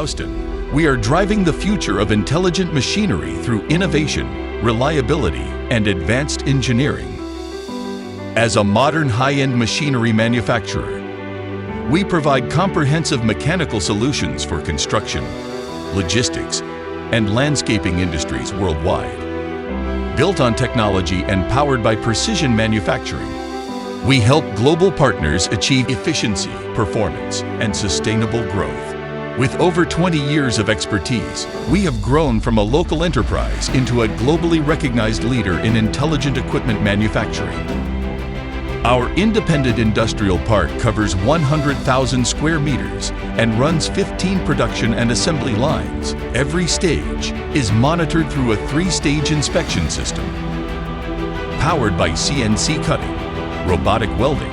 POWSTON, we are driving the future of intelligent machinery through innovation, reliability, and advanced engineering. As a modern high-end machinery manufacturer, we provide comprehensive mechanical solutions for construction, logistics, and landscaping industries worldwide. Built on technology and powered by precision manufacturing, we help global partners achieve efficiency, performance, and sustainable growth. With over 20 years of expertise, we have grown from a local enterprise into a globally recognized leader in intelligent equipment manufacturing. Our independent industrial park covers 100,000 square meters and runs 15 production and assembly lines. Every stage is monitored through a 3-stage inspection system, powered by CNC cutting, robotic welding,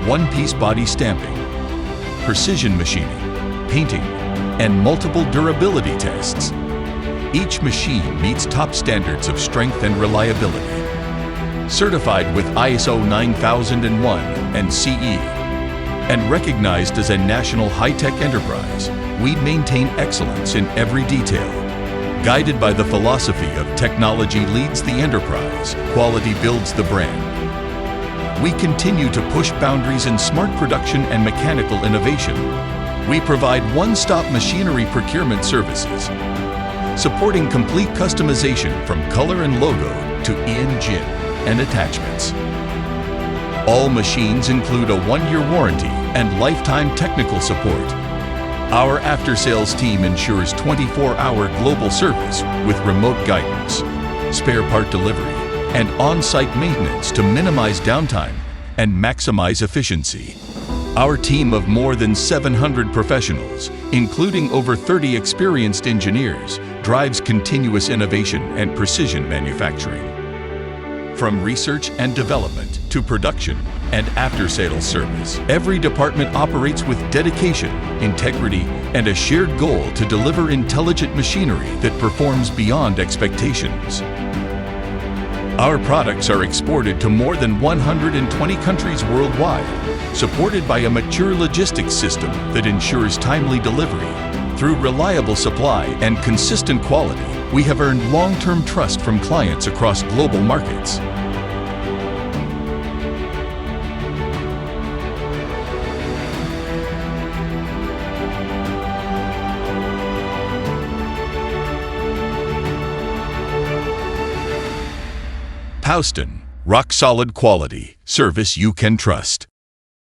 one-piece body stamping, precision machining, painting, and multiple durability tests. Each machine meets top standards of strength and reliability. Certified with ISO 9001 and CE, and recognized as a national high-tech enterprise, we maintain excellence in every detail. Guided by the philosophy of technology leads the enterprise, quality builds the brand. We continue to push boundaries in smart production and mechanical innovation. We provide one-stop machinery procurement services, supporting complete customization from color and logo to engine and attachments. All machines include a 1-year warranty and lifetime technical support. Our after-sales team ensures 24-hour global service with remote guidance, spare part delivery, and on-site maintenance to minimize downtime and maximize efficiency. Our team of more than 700 professionals, including over 30 experienced engineers, drives continuous innovation and precision manufacturing. From research and development to production and after-sales service, every department operates with dedication, integrity, and a shared goal to deliver intelligent machinery that performs beyond expectations. Our products are exported to more than 120 countries worldwide, supported by a mature logistics system that ensures timely delivery. Through reliable supply and consistent quality, we have earned long-term trust from clients across global markets. POWSTON, rock-solid quality, service you can trust.